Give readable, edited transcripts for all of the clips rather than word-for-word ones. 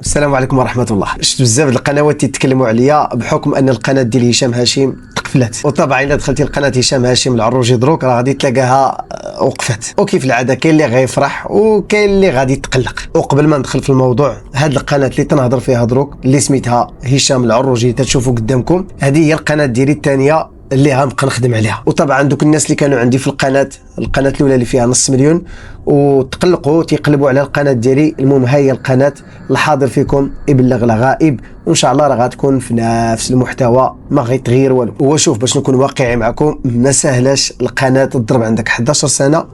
السلام عليكم ورحمة الله. شفت بزاف القنوات تيتكلموا عليا بحكم ان القناة ديال هشام هاشم تقفلت، وطبعا الا دخلتي لقناة هشام هاشم العروجي دروك راه غادي تلاقاها وقفت. وكيف العادة كاين اللي غيفرح وكاين اللي غادي يتقلق. وقبل ما ندخل في الموضوع، هاد القناة اللي تنهضر فيها دروك اللي سميتها هشام العروجي تتشوفوا قدامكم، هذه هي القناة ديالي الثانية اللي غنبقى نخدم عليها. وطبعا دوك الناس اللي كانوا عندي في القناه الاولى اللي فيها نص مليون وتقلقوا تيقلبوا على القناه ديالي، المهم هي القناه الحاضر فيكم يبلغ الغائب، وان شاء الله راه غتكون في نفس المحتوى ما غيتغير والو. وشوف باش نكون واقعي معكم، ما سهلاش القناه تضرب عندك 11 سنه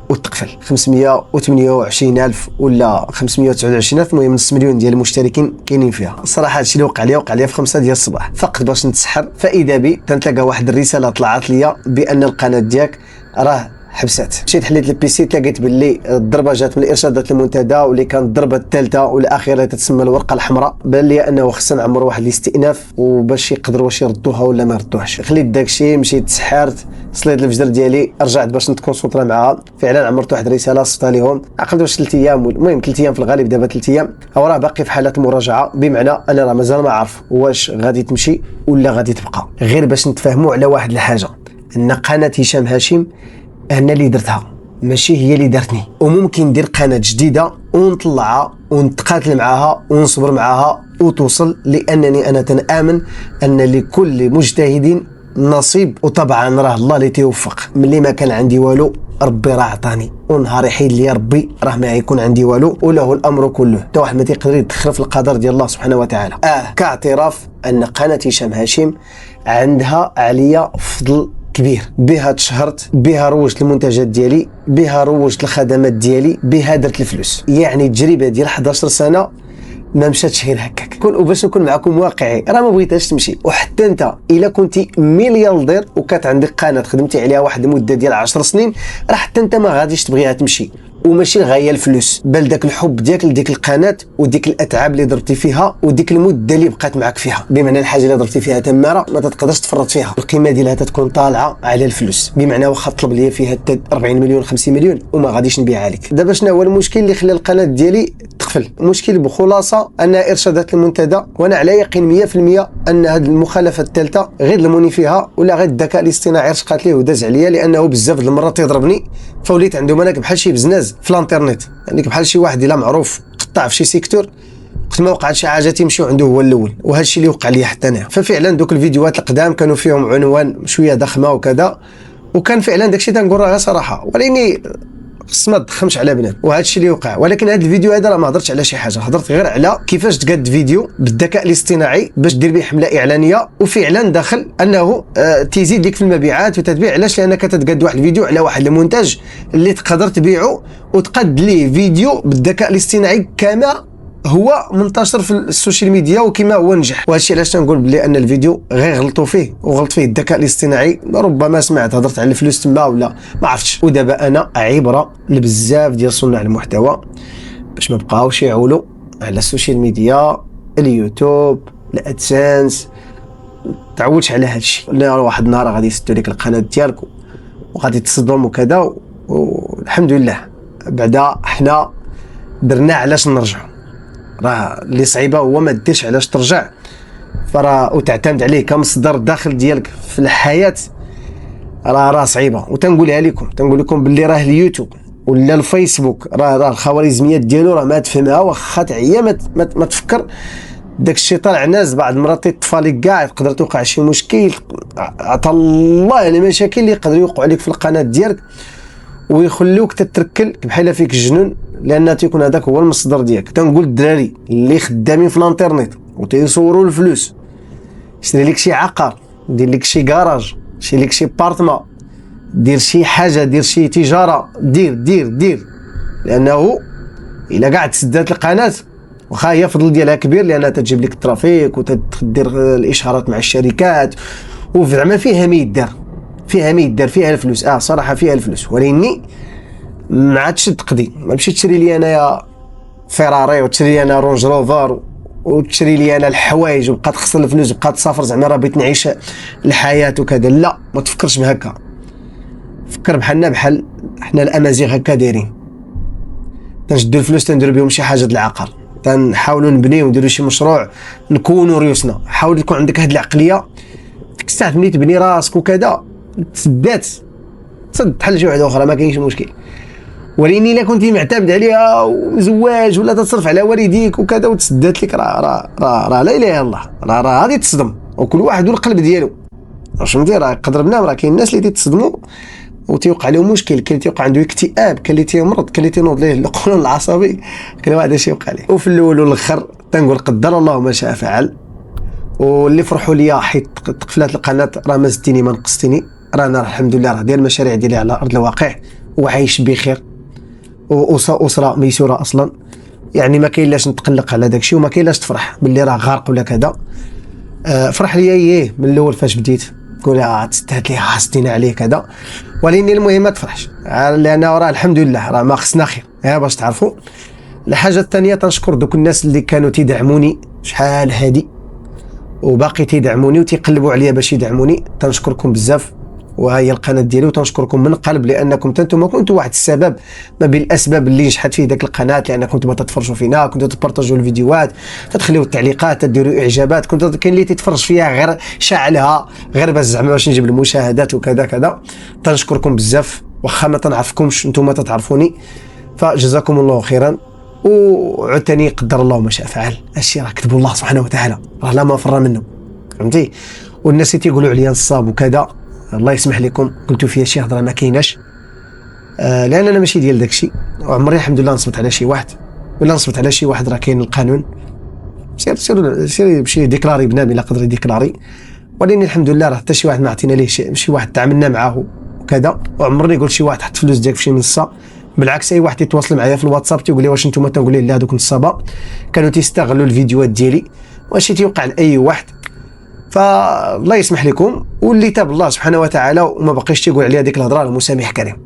وتقفل 528,000 ولا 529,000، المهم نص مليون ديال المشتركين كاينين فيها. الصراحه هادشي اللي وقع لي في 5 ديال الصباح فقط باش نتسحر، فاذا بي تنتلقى واحد الرساله طلعت ليا بان القناه ديالك راه حبسات. مشيت حليت البيسي تلاقيت باللي الضربه جات من الارشادات المنتدى، واللي كانت الضربه الثالثه والاخيره تتسمى الورقه الحمراء. بان لي انه خصنا نعمروا واحد الاستئناف وباش يقدروا واش يردوها ولا ما يردوهاش. خليت داكشي، مشيت تسحرت، صليت الفجر ديالي، رجعت باش نتكونسونطرا معاها. فعلا عمرت واحد الرساله صيفطها لهم، عقلت واش 3 ايام، المهم 3 ايام في الغالب، دابا 3 ايام هو راه باقي في حاله المراجعه، بمعنى انا راه مازال ما عارف واش غادي تمشي ولا غادي تبقى. غير باش نتفاهموا على واحد الحاجه، ان قناه هشام هاشم انا اللي درتها ماشي هي اللي دارتني، وممكن ندير قناه جديده ونطلعها ونتقاتل معاها ونصبر معاها وتوصل، لانني انا تنآمن ان لكل مجتهد نصيب، وطبعا راه الله اللي تيوفق. ملي ما كان عندي والو ربي راه عطاني، ونهار يحيد لي ربي راه ما يكون عندي والو، وله الامر كله. حتى واحد ما تيقدر يدخل في القدر ديال الله سبحانه وتعالى. كاعتراف ان قناه هشام هاشم عندها عليا فضل كبير، بها تشهرت، بها روجت المنتجات ديالي، بها روجت الخدمات ديالي، بها درت الفلوس. يعني تجربه ديال 11 سنه ما مشاتش غير هكاك. وباش نكون معكم واقعي، راه ما بغيتهاش تمشي. وحتى انت الا كنتي ملياردير وكانت عندك قناه خدمتي عليها واحد المده ديال 10 سنين، راه حتى انت ما غاديش تبغيها تمشي. وماشي الغايه الفلوس، بل داك الحب ديالك لديك القناه وديك الاتعاب اللي ضربتي فيها وديك المده اللي بقات معك فيها. بمعنى الحاجه اللي ضربتي فيها تماره ما تقدرش تفرط فيها، القيمه ديالها تتكون طالعه على الفلوس. بمعنى واخا طلب لي فيها 40 مليون 50 مليون وما غاديش نبيعها لك. دابا شنو هو المشكل اللي خلى القناه ديالي تقفل؟ المشكل بخلاصه ان ارشادات المنتدى، وانا على يقين 100% ان هذه المخالفه الثالثه غير ظلموني فيها، ولا غير الذكاء الاصطناعي رشقات ليه وداز عليا، لانه بزاف د المرات يضربني فوليت عندهم انا بحال شي بزناز في الانترنت، يعني بحال شي واحد الا معروف قطاع في شي سيكتور، وقت ما وقعت شي حاجه تيمشيو عنده هو الاول. وهذا الشيء اللي وقع لي حتى انا. ففعلا دوك الفيديوهات القدام كانوا فيهم عنوان شويه ضخمه وكذا، وكان فعلا داكشي تنقول راه صراحه، ولكن خص ما تضخمش على بنات، وهذا الشيء اللي وقع. ولكن هذا الفيديو هذا راه ما هضرتش على شي حاجه، هضرت غير على كيفاش تقاد فيديو بالذكاء الاصطناعي باش دير به حمله اعلانيه، وفعلا داخل انه تيزيد لك في المبيعات وتتبيع. علاش؟ لانك تتقاد واحد الفيديو على واحد المنتج اللي تقدر تبيعه وتقاد ليه فيديو بالذكاء الاصطناعي كما هو منتشر في السوشيال ميديا وكما هو نجح. وهذا الشيء علاش تنقول بلي ان الفيديو غير غلطوا فيه وغلط فيه الذكاء الاصطناعي. ربما سمعت هضرت على الفلوس تما ولا ما عرفتش. ودابا انا عبره لبزاف ديال صناع المحتوى باش ما بقاوش يعولوا على السوشيال ميديا، اليوتيوب، الادسنس. تعودش على هذا الشيء. لا واحد النهار غادي يسدوا لك القناه ديالك وغادي تصدم وكذا، والحمد لله بعدا حنا درنا علاش نرجعوا. راه اللي صعيبه هو ما ديرش علاش ترجع، فراه وتعتمد عليه كمصدر داخل ديالك في الحياه، راه صعيبه. وتنقولها لكم، تنقول لكم باللي راه اليوتيوب ولا الفيسبوك راه الخوارزميات ديالو راه ما تفهمها، واخا تعيا ما تفكر. داك الشيء طالع ناس بعض المرات يطفى لك كاع، يقدر توقع شي مشكل، عطا الله المشاكل اللي يقدروا يوقعوا لك في القناه ديالك ويخلوك تتركل بحال فيك الجنون، لان تيكون هذاك هو المصدر ديالك. تنقول الدراري اللي خدامين في الانترنت وتيصوروا الفلوس، شري لك شي عقار، دير لك شي كراج، شري لك شي بارتما، دير شي حاجه، دير شي تجاره، دير لانه الا قاعد تسدات القناه واخا هي فضل ديالها كبير، لانها تجيب لك الترافيك وتدير الاشهارات مع الشركات، وزعما فيها ما يدار، فيها الفلوس. صراحه فيها الفلوس، ولكن ما عادش تقضي. ما مشيت تشري لي انايا فيراري وتشري لي انا رونج روفر وتشري لي انا الحوايج وبقى تخسر الفلوس وبقى تسافر زعما راه بغيت نعيش الحياه وكذا. لا، ما تفكرش بهكا. فكر بحالنا بحال حنا الامازيغ هكا دايرين، تنشدوا الفلوس تنديروا بهم شي حاجه د العقار. تنحاولوا نبنيو ونديروا شي مشروع نكونوا ريوسنا. حاول يكون عندك هذه العقليه، ديك الساعه ملي تبني راسك وكذا تسدات تصد بحال شي واحده اخرى ما كاينش مشكل. ولكن الا كنتي معتمد عليها وزواج ولا تصرف على والديك وكذا وتسدات لك راه لا اله الا الله، راه غادي تصدم. وكل واحد والقلب ديالو، فهمتي؟ راه قدر بنام، راه كاين الناس اللي تيتصدموا وتيوقع لهم مشكل، كاين اللي تيوقع عنده اكتئاب، كاين اللي تيمرض، كاين اللي تينوض ليه القولون العصبي، كاين واحد الشيء يوقع ليه. وفي الاول والاخر تنقول قدر الله ما شاء فعل. واللي فرحوا ليا حيت تقفلات القناه راه ما زدتيني ما نقصتيني، رانا الحمد لله راه داير المشاريع ديالي على ارض الواقع وعايش بخير واسره ميسوره اصلا. يعني ما كاين لاش نتقلق على داكشي وما كاين لاش تفرح باللي راه غارق ولا كذا. فرح ليا من الاول فاش بديت تقول تستاهل لي حاسدين عليه كذا، ولكن المهم ما تفرحش لان راه الحمد لله راه ما خصنا خير باش تعرفوا. الحاجه الثانيه تنشكر دوك الناس اللي كانوا تيدعموني شحال هادي وباقي تيدعموني وتيقلبوا عليا باش يدعموني، تنشكركم بزاف. وهي القناه ديالي وتنشكركم من القلب لانكم انتم كنتوا واحد السبب ما بين الاسباب اللي نجحت فيه داك القناه، لانكم كنتوا تتفرجوا فينا، كنتوا تبارطاجوا الفيديوهات، تدخلوا التعليقات، تديروا اعجابات، كاين اللي تتفرج فيها غير شعلها غير باش زعما باش نجيب المشاهدات وكذا كذا. تنشكركم بزاف واخا ما تنعرفكمش انتم تتعرفوني، فجزاكم الله خيرا. وعتني قدر الله ما شاء فعل، هادشي راه كتبوا الله سبحانه وتعالى، راه لا مفر منه، فهمتي؟ والناس اللي تيقولوا عليا نصاب وكذا الله يسمح لكم، قلتوا فيها شي هضره ما كايناش، لان انا ماشي ديال داكشي، وعمري الحمد لله نصبت على شي واحد ولا نصبت على شي واحد. راه كاين القانون، سير بشي ديكلاري بنادم الا قدر يديكلاري، ولكن الحمد لله راه حتى شي واحد ما عطينا ليه شي واحد تعاملنا معاه وكذا. وعمرني قلت شي واحد حط فلوس ديالك في شي منصه، بالعكس اي واحد يتواصل معايا في الواتساب تيقول لي واش نتوما تنقول ليه لا هذوك النصابه كانوا تيستغلوا الفيديوهات ديالي، واش تيوقع لاي واحد. فالله يسمح لكم، واللي تاب الله سبحانه وتعالى وما بقيش تيقول عليها ديك الهضره مسامح كريم،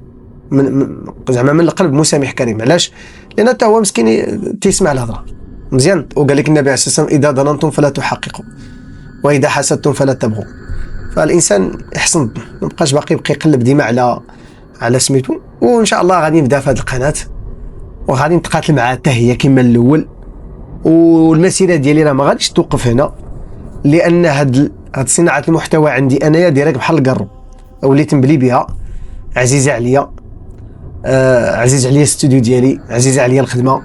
زعما من القلب مسامح كريم. علاش؟ لان حتى هو مسكين تيسمع الهضره مزيان. وقال لك النبي عليه الصلاه والسلام اذا ظننتم فلا تحققوا واذا حسدتم فلا تبغوا. فالانسان يحسن الظن، ما بقاش باقي يقلب ديما على سميتو. وان شاء الله غادي نبدا في هذه القناه وغادي نتقاتل معها حتى هي كما الاول. والمسيره ديالي راه ما غاديش توقف هنا، لان هاد صناعه المحتوى عندي انايا ديريك بحال الكرو، وليت نبلي بها، عزيزه عليا، عزيز عليا الاستوديو ديالي، عزيزه عليا الخدمه.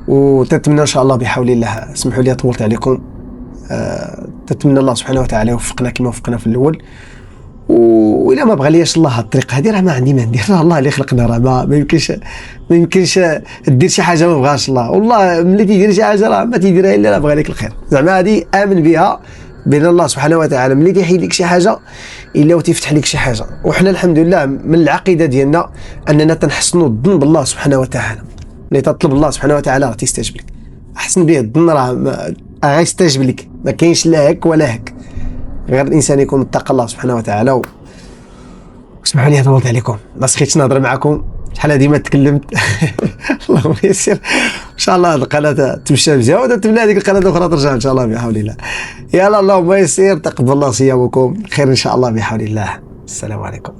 وتتمنى ان شاء الله بحول الله، اسمحوا لي طولت عليكم، تتمنى الله سبحانه وتعالى يوفقنا كما وفقنا في الاول. وإلا ما بغى ليش الله الطريقه هذه راه ما عندي ما ندير، راه الله اللي خلقنا، راه ما يمكنش دير شي حاجه ما بغاش الله. والله ملي تيدير شي حاجه راه ما تيديرها الا بغى لك الخير، زعما هذه امن بها بين الله سبحانه وتعالى. ملي تيحيد لك شي حاجه الا وتفتح لك شي حاجه. وحنا الحمد لله من العقيده ديالنا اننا تنحسنوا الظن بالله سبحانه وتعالى، ملي تطلب الله سبحانه وتعالى راه تيستجيب لك. احسن به الظن راه غيستجيب لك، ما كاينش لا هك ولا هك، غير الانسان يكون متقى الله سبحانه وتعالى. واسمحوا لي طولت عليكم، ما سخيتش نهضر معكم، شحال هادي ما تكلمت. اللهم يسر، ان شاء الله هذه القناه تمشى مزيان وتتبنى هذيك القناه الاخرى ترجع ان شاء الله بحول الله. يلا اللهم يسر، تقبل الله صيامكم، خير ان شاء الله بحول الله. السلام عليكم.